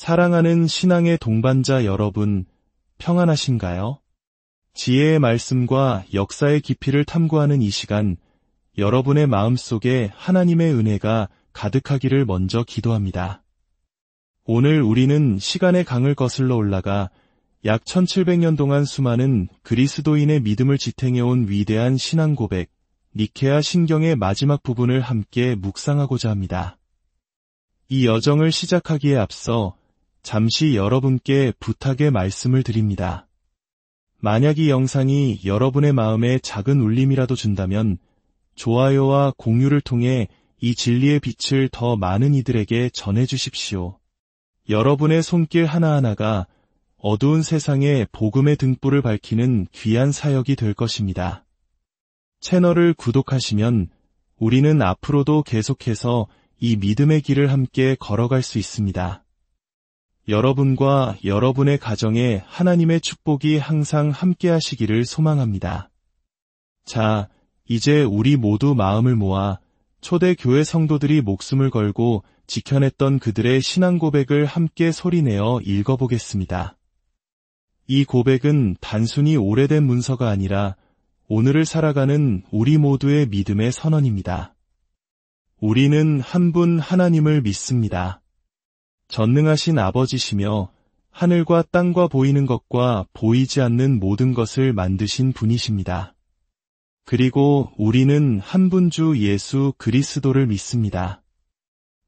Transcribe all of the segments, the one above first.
사랑하는 신앙의 동반자 여러분, 평안하신가요? 지혜의 말씀과 역사의 깊이를 탐구하는 이 시간, 여러분의 마음속에 하나님의 은혜가 가득하기를 먼저 기도합니다. 오늘 우리는 시간의 강을 거슬러 올라가 약 1700년 동안 수많은 그리스도인의 믿음을 지탱해온 위대한 신앙 고백, 니케아 신경의 마지막 부분을 함께 묵상하고자 합니다. 이 여정을 시작하기에 앞서 잠시 여러분께 부탁의 말씀을 드립니다. 만약 이 영상이 여러분의 마음에 작은 울림이라도 준다면 좋아요와 공유를 통해 이 진리의 빛을 더 많은 이들에게 전해주십시오. 여러분의 손길 하나하나가 어두운 세상에 복음의 등불을 밝히는 귀한 사역이 될 것입니다. 채널을 구독하시면 우리는 앞으로도 계속해서 이 믿음의 길을 함께 걸어갈 수 있습니다. 여러분과 여러분의 가정에 하나님의 축복이 항상 함께 하시기를 소망합니다. 자, 이제 우리 모두 마음을 모아 초대교회 성도들이 목숨을 걸고 지켜냈던 그들의 신앙 고백을 함께 소리내어 읽어보겠습니다. 이 고백은 단순히 오래된 문서가 아니라 오늘을 살아가는 우리 모두의 믿음의 선언입니다. 우리는 한 분 하나님을 믿습니다. 전능하신 아버지시며 하늘과 땅과 보이는 것과 보이지 않는 모든 것을 만드신 분이십니다. 그리고 우리는 한 분 주 예수 그리스도를 믿습니다.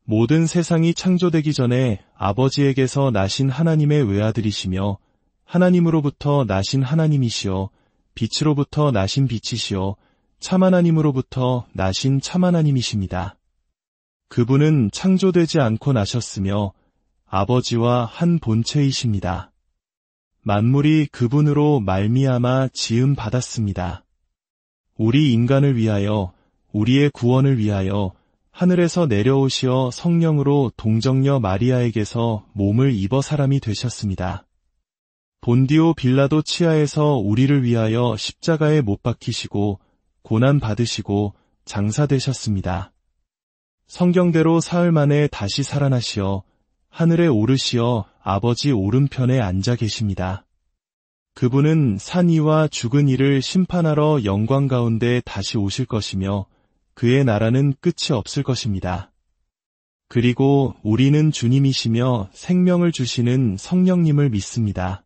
모든 세상이 창조되기 전에 아버지에게서 나신 하나님의 외아들이시며 하나님으로부터 나신 하나님이시요 빛으로부터 나신 빛이시요 참 하나님으로부터 나신 참 하나님이십니다. 그분은 창조되지 않고 나셨으며 아버지와 한 본체이십니다. 만물이 그분으로 말미암아 지음 받았습니다. 우리 인간을 위하여, 우리의 구원을 위하여 하늘에서 내려오시어 성령으로 동정녀 마리아에게서 몸을 입어 사람이 되셨습니다. 본디오 빌라도 치하에서 우리를 위하여 십자가에 못 박히시고 고난 받으시고 장사되셨습니다. 성경대로 사흘 만에 다시 살아나시어 하늘에 오르시어 아버지 오른편에 앉아 계십니다. 그분은 산 이와 죽은 이를 심판하러 영광 가운데 다시 오실 것이며 그의 나라는 끝이 없을 것입니다. 그리고 우리는 주님이시며 생명을 주시는 성령님을 믿습니다.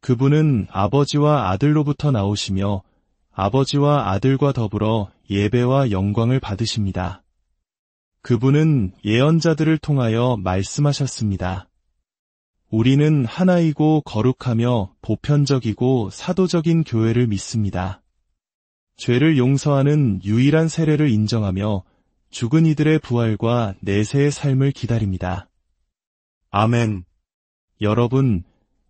그분은 아버지와 아들로부터 나오시며 아버지와 아들과 더불어 예배와 영광을 받으십니다. 그분은 예언자들을 통하여 말씀하셨습니다. 우리는 하나이고 거룩하며 보편적이고 사도적인 교회를 믿습니다. 죄를 용서하는 유일한 세례를 인정하며 죽은 이들의 부활과 내세의 삶을 기다립니다. 아멘. 여러분,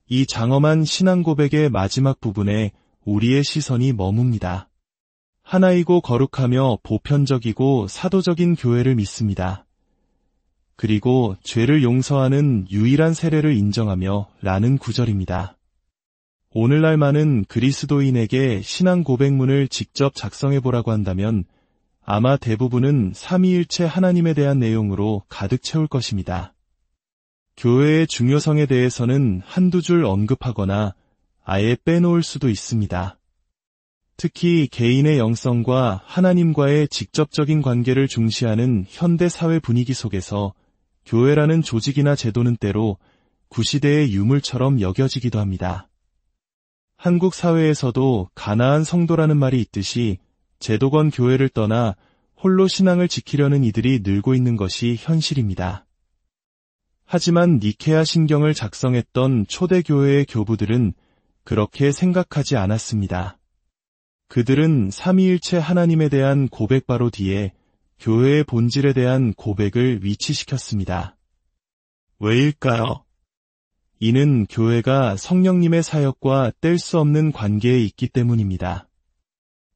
이 장엄한 신앙 고백의 마지막 부분에 우리의 시선이 머뭅니다. 하나이고 거룩하며 보편적이고 사도적인 교회를 믿습니다. 그리고 죄를 용서하는 유일한 세례를 인정하며 라는 구절입니다. 오늘날 많은 그리스도인에게 신앙 고백문을 직접 작성해보라고 한다면 아마 대부분은 삼위일체 하나님에 대한 내용으로 가득 채울 것입니다. 교회의 중요성에 대해서는 한두 줄 언급하거나 아예 빼놓을 수도 있습니다. 특히 개인의 영성과 하나님과의 직접적인 관계를 중시하는 현대 사회 분위기 속에서 교회라는 조직이나 제도는 때로 구시대의 유물처럼 여겨지기도 합니다. 한국 사회에서도 가나안 성도라는 말이 있듯이 제도권 교회를 떠나 홀로 신앙을 지키려는 이들이 늘고 있는 것이 현실입니다. 하지만 니케아 신경을 작성했던 초대교회의 교부들은 그렇게 생각하지 않았습니다. 그들은 삼위일체 하나님에 대한 고백 바로 뒤에 교회의 본질에 대한 고백을 위치시켰습니다. 왜일까요? 이는 교회가 성령님의 사역과 뗄 수 없는 관계에 있기 때문입니다.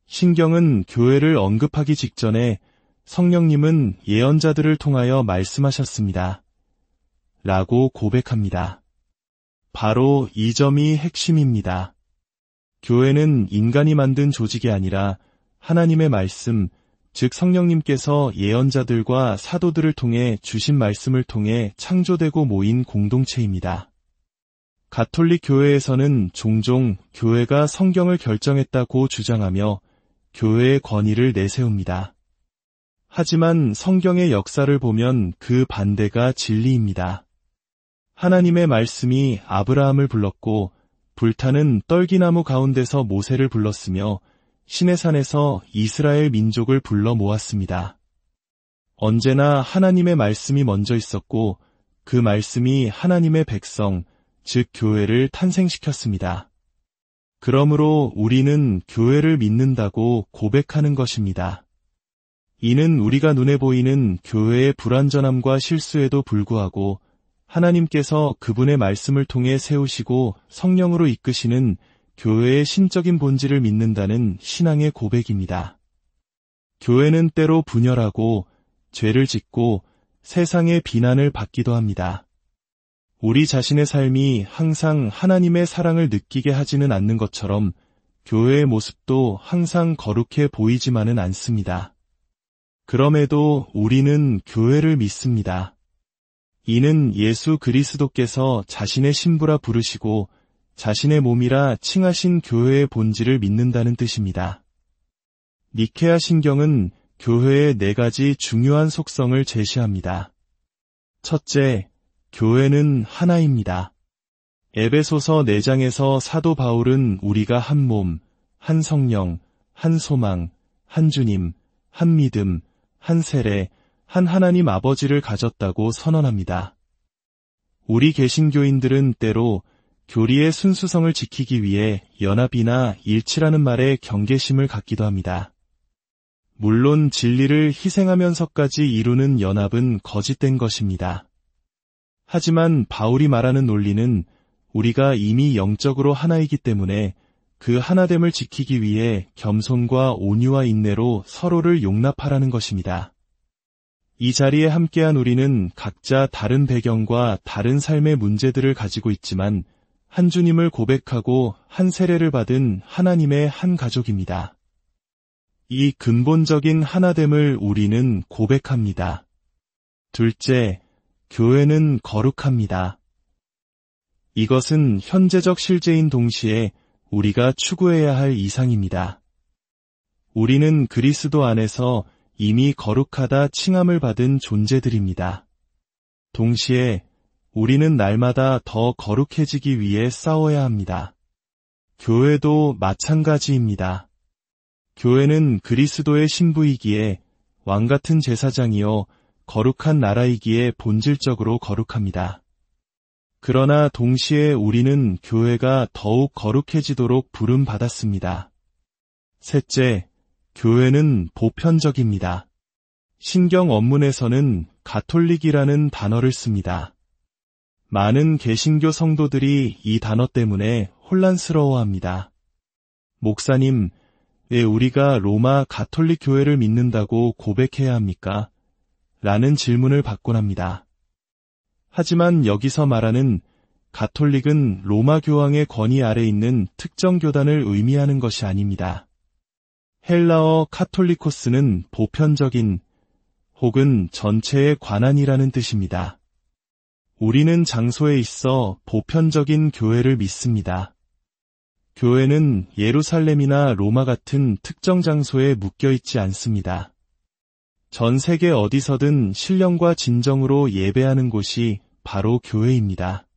신경은 교회를 언급하기 직전에 성령님은 예언자들을 통하여 말씀하셨습니다. 라고 고백합니다. 바로 이 점이 핵심입니다. 교회는 인간이 만든 조직이 아니라 하나님의 말씀, 즉 성령님께서 예언자들과 사도들을 통해 주신 말씀을 통해 창조되고 모인 공동체입니다. 가톨릭 교회에서는 종종 교회가 성경을 결정했다고 주장하며 교회의 권위를 내세웁니다. 하지만 성경의 역사를 보면 그 반대가 진리입니다. 하나님의 말씀이 아브라함을 불렀고 불타는 떨기나무 가운데서 모세를 불렀으며 시내산에서 이스라엘 민족을 불러 모았습니다. 언제나 하나님의 말씀이 먼저 있었고 그 말씀이 하나님의 백성, 즉 교회를 탄생시켰습니다. 그러므로 우리는 교회를 믿는다고 고백하는 것입니다. 이는 우리가 눈에 보이는 교회의 불완전함과 실수에도 불구하고 하나님께서 그분의 말씀을 통해 세우시고 성령으로 이끄시는 교회의 신적인 본질을 믿는다는 신앙의 고백입니다. 교회는 때로 분열하고 죄를 짓고 세상의 비난을 받기도 합니다. 우리 자신의 삶이 항상 하나님의 사랑을 느끼게 하지는 않는 것처럼 교회의 모습도 항상 거룩해 보이지만은 않습니다. 그럼에도 우리는 교회를 믿습니다. 이는 예수 그리스도께서 자신의 신부라 부르시고 자신의 몸이라 칭하신 교회의 본질을 믿는다는 뜻입니다. 니케아 신경은 교회의 4가지 중요한 속성을 제시합니다. 첫째, 교회는 하나입니다. 에베소서 4장에서 사도 바울은 우리가 한 몸, 한 성령, 한 소망, 한 주님, 한 믿음, 한 세례, 한 하나님 아버지를 가졌다고 선언합니다. 우리 개신교인들은 때로 교리의 순수성을 지키기 위해 연합이나 일치라는 말에 경계심을 갖기도 합니다. 물론 진리를 희생하면서까지 이루는 연합은 거짓된 것입니다. 하지만 바울이 말하는 논리는 우리가 이미 영적으로 하나이기 때문에 그 하나됨을 지키기 위해 겸손과 온유와 인내로 서로를 용납하라는 것입니다. 이 자리에 함께한 우리는 각자 다른 배경과 다른 삶의 문제들을 가지고 있지만 한 주님을 고백하고 한 세례를 받은 하나님의 한 가족입니다. 이 근본적인 하나됨을 우리는 고백합니다. 둘째, 교회는 거룩합니다. 이것은 현재적 실제인 동시에 우리가 추구해야 할 이상입니다. 우리는 그리스도 안에서 이미 거룩하다 칭함을 받은 존재들입니다. 동시에 우리는 날마다 더 거룩해지기 위해 싸워야 합니다. 교회도 마찬가지입니다. 교회는 그리스도의 신부이기에 왕같은 제사장이요 거룩한 나라이기에 본질적으로 거룩합니다. 그러나 동시에 우리는 교회가 더욱 거룩해지도록 부름받았습니다. 셋째, 교회는 보편적입니다. 신경 원문에서는 가톨릭이라는 단어를 씁니다. 많은 개신교 성도들이 이 단어 때문에 혼란스러워합니다. 목사님, 왜 우리가 로마 가톨릭 교회를 믿는다고 고백해야 합니까? 라는 질문을 받곤 합니다. 하지만 여기서 말하는 가톨릭은 로마 교황의 권위 아래 있는 특정 교단을 의미하는 것이 아닙니다. 헬라어 카톨리코스는 보편적인 혹은 전체의 관한이라는 뜻입니다. 우리는 장소에 있어 보편적인 교회를 믿습니다. 교회는 예루살렘이나 로마 같은 특정 장소에 묶여있지 않습니다. 전 세계 어디서든 신령과 진정으로 예배하는 곳이 바로 교회입니다.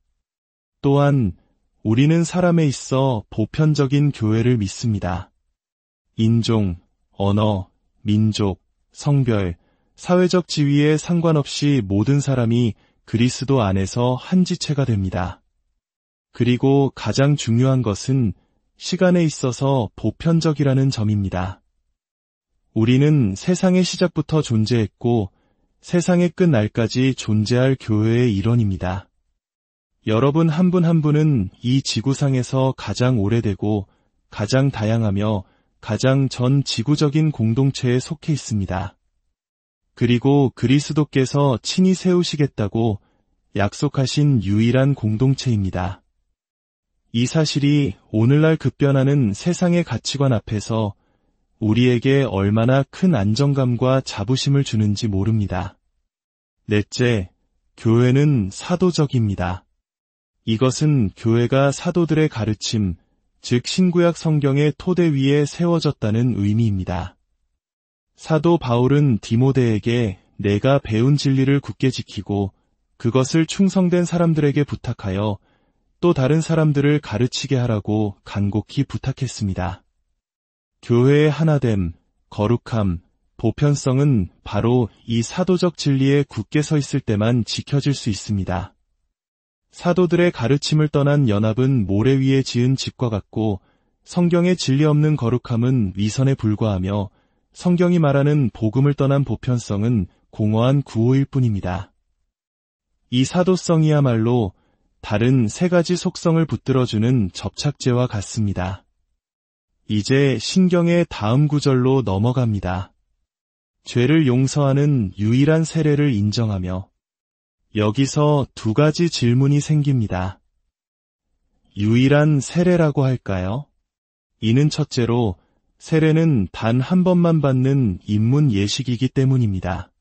또한 우리는 사람에 있어 보편적인 교회를 믿습니다. 인종, 언어, 민족, 성별, 사회적 지위에 상관없이 모든 사람이 그리스도 안에서 한 지체가 됩니다. 그리고 가장 중요한 것은 시간에 있어서 보편적이라는 점입니다. 우리는 세상의 시작부터 존재했고 세상의 끝날까지 존재할 교회의 일원입니다. 여러분 한 분 한 분은 이 지구상에서 가장 오래되고 가장 다양하며 가장 전 지구적인 공동체에 속해 있습니다. 그리고 그리스도께서 친히 세우시겠다고 약속하신 유일한 공동체입니다. 이 사실이 오늘날 급변하는 세상의 가치관 앞에서 우리에게 얼마나 큰 안정감과 자부심을 주는지 모릅니다. 넷째, 교회는 사도적입니다. 이것은 교회가 사도들의 가르침, 즉 신구약 성경의 토대 위에 세워졌다는 의미입니다. 사도 바울은 디모데에게 내가 배운 진리를 굳게 지키고 그것을 충성된 사람들에게 부탁하여 또 다른 사람들을 가르치게 하라고 간곡히 부탁했습니다. 교회의 하나됨, 거룩함, 보편성은 바로 이 사도적 진리에 굳게 서 있을 때만 지켜질 수 있습니다. 사도들의 가르침을 떠난 연합은 모래 위에 지은 집과 같고 성경의 진리 없는 거룩함은 위선에 불과하며 성경이 말하는 복음을 떠난 보편성은 공허한 구호일 뿐입니다. 이 사도성이야말로 다른 세 가지 속성을 붙들어주는 접착제와 같습니다. 이제 신경의 다음 구절로 넘어갑니다. 죄를 용서하는 유일한 세례를 인정하며 여기서 두 가지 질문이 생깁니다. 유일한 세례라고 할까요? 이는 첫째로 세례는 단 한 번만 받는 입문 예식이기 때문입니다.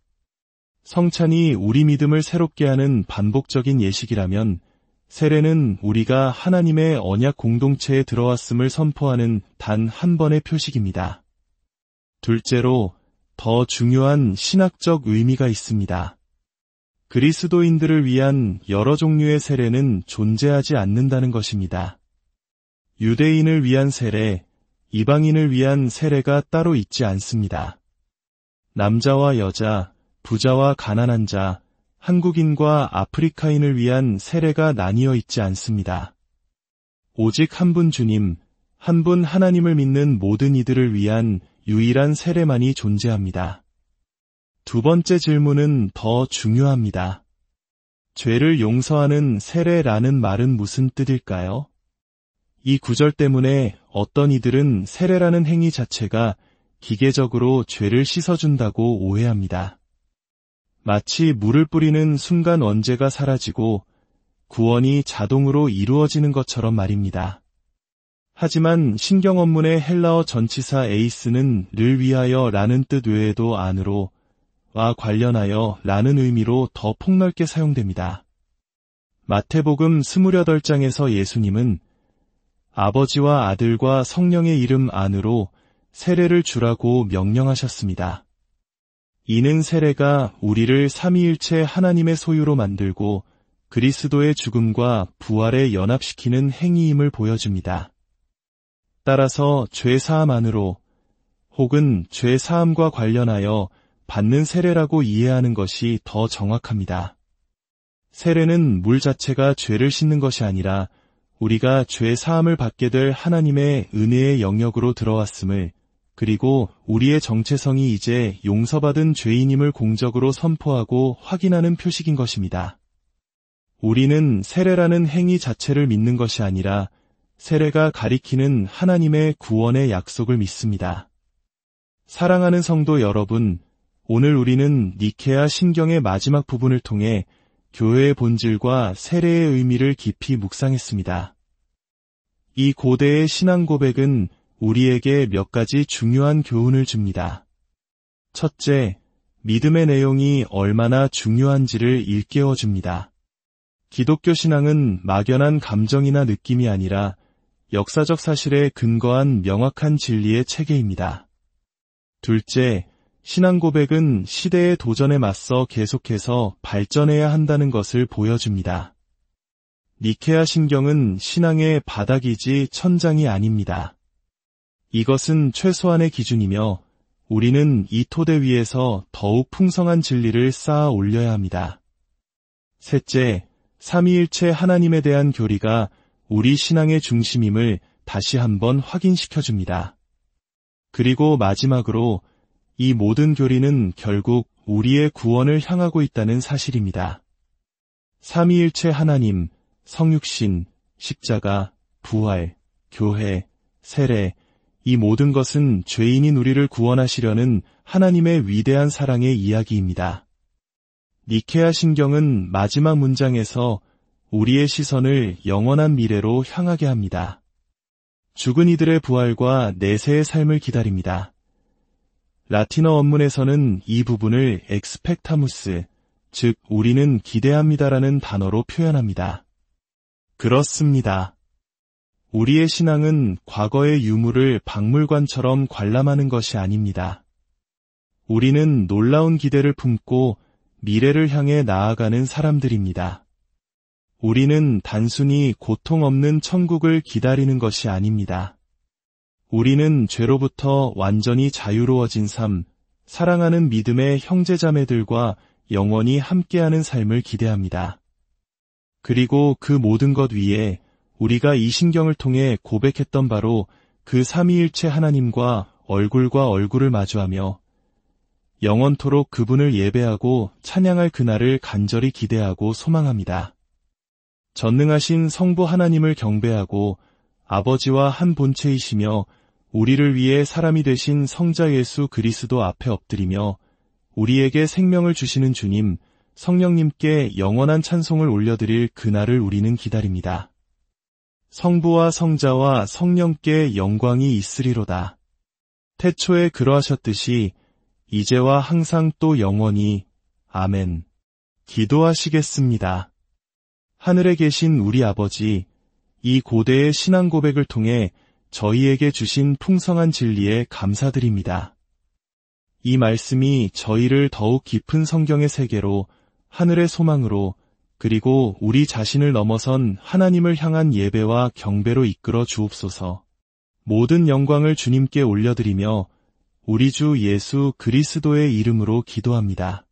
성찬이 우리 믿음을 새롭게 하는 반복적인 예식이라면 세례는 우리가 하나님의 언약 공동체에 들어왔음을 선포하는 단 한 번의 표식입니다. 둘째로 더 중요한 신학적 의미가 있습니다. 그리스도인들을 위한 여러 종류의 세례는 존재하지 않는다는 것입니다. 유대인을 위한 세례, 이방인을 위한 세례가 따로 있지 않습니다. 남자와 여자, 부자와 가난한 자, 한국인과 아프리카인을 위한 세례가 나뉘어 있지 않습니다. 오직 한 분 주님, 한 분 하나님을 믿는 모든 이들을 위한 유일한 세례만이 존재합니다. 두 번째 질문은 더 중요합니다. 죄를 용서하는 세례라는 말은 무슨 뜻일까요? 이 구절 때문에 어떤 이들은 세례라는 행위 자체가 기계적으로 죄를 씻어준다고 오해합니다. 마치 물을 뿌리는 순간 원죄가 사라지고 구원이 자동으로 이루어지는 것처럼 말입니다. 하지만 신경 원문의 헬라어 전치사 에이스는 를 위하여 라는 뜻 외에도 안으로 와 관련하여 라는 의미로 더 폭넓게 사용됩니다. 마태복음 28장에서 예수님은 아버지와 아들과 성령의 이름 안으로 세례를 주라고 명령하셨습니다. 이는 세례가 우리를 삼위일체 하나님의 소유로 만들고 그리스도의 죽음과 부활에 연합시키는 행위임을 보여줍니다. 따라서 죄사함 안으로 혹은 죄사함과 관련하여 받는 세례라고 이해하는 것이 더 정확합니다. 세례는 물 자체가 죄를 씻는 것이 아니라 우리가 죄 사함을 받게 될 하나님의 은혜의 영역으로 들어왔음을 그리고 우리의 정체성이 이제 용서받은 죄인임을 공적으로 선포하고 확인하는 표식인 것입니다. 우리는 세례라는 행위 자체를 믿는 것이 아니라 세례가 가리키는 하나님의 구원의 약속을 믿습니다. 사랑하는 성도 여러분, 오늘 우리는 니케아 신경의 마지막 부분을 통해 교회의 본질과 세례의 의미를 깊이 묵상했습니다. 이 고대의 신앙 고백은 우리에게 몇 가지 중요한 교훈을 줍니다. 첫째, 믿음의 내용이 얼마나 중요한지를 일깨워 줍니다. 기독교 신앙은 막연한 감정이나 느낌이 아니라 역사적 사실에 근거한 명확한 진리의 체계입니다. 둘째, 신앙 고백은 시대의 도전에 맞서 계속해서 발전해야 한다는 것을 보여줍니다. 니케아 신경은 신앙의 바닥이지 천장이 아닙니다. 이것은 최소한의 기준이며 우리는 이 토대 위에서 더욱 풍성한 진리를 쌓아 올려야 합니다. 셋째, 삼위일체 하나님에 대한 교리가 우리 신앙의 중심임을 다시 한번 확인시켜줍니다. 그리고 마지막으로 이 모든 교리는 결국 우리의 구원을 향하고 있다는 사실입니다. 삼위일체 하나님, 성육신, 십자가, 부활, 교회, 세례, 이 모든 것은 죄인인 우리를 구원하시려는 하나님의 위대한 사랑의 이야기입니다. 니케아 신경은 마지막 문장에서 우리의 시선을 영원한 미래로 향하게 합니다. 죽은 이들의 부활과 내세의 삶을 기다립니다. 라틴어 원문에서는 이 부분을 expectamus, 즉 우리는 기대합니다라는 단어로 표현합니다. 그렇습니다. 우리의 신앙은 과거의 유물을 박물관처럼 관람하는 것이 아닙니다. 우리는 놀라운 기대를 품고 미래를 향해 나아가는 사람들입니다. 우리는 단순히 고통 없는 천국을 기다리는 것이 아닙니다. 우리는 죄로부터 완전히 자유로워진 삶, 사랑하는 믿음의 형제자매들과 영원히 함께하는 삶을 기대합니다. 그리고 그 모든 것 위에 우리가 이 신경을 통해 고백했던 바로 그 삼위일체 하나님과 얼굴을 마주하며 영원토록 그분을 예배하고 찬양할 그날을 간절히 기대하고 소망합니다. 전능하신 성부 하나님을 경배하고 아버지와 한 본체이시며 우리를 위해 사람이 되신 성자 예수 그리스도 앞에 엎드리며 우리에게 생명을 주시는 주님, 성령님께 영원한 찬송을 올려드릴 그날을 우리는 기다립니다. 성부와 성자와 성령께 영광이 있으리로다. 태초에 그러하셨듯이 이제와 항상 또 영원히. 아멘. 기도하시겠습니다. 하늘에 계신 우리 아버지, 이 고대의 신앙 고백을 통해 저희에게 주신 풍성한 진리에 감사드립니다. 이 말씀이 저희를 더욱 깊은 성경의 세계로, 하늘의 소망으로, 그리고 우리 자신을 넘어선 하나님을 향한 예배와 경배로 이끌어 주옵소서. 모든 영광을 주님께 올려드리며 우리 주 예수 그리스도의 이름으로 기도합니다.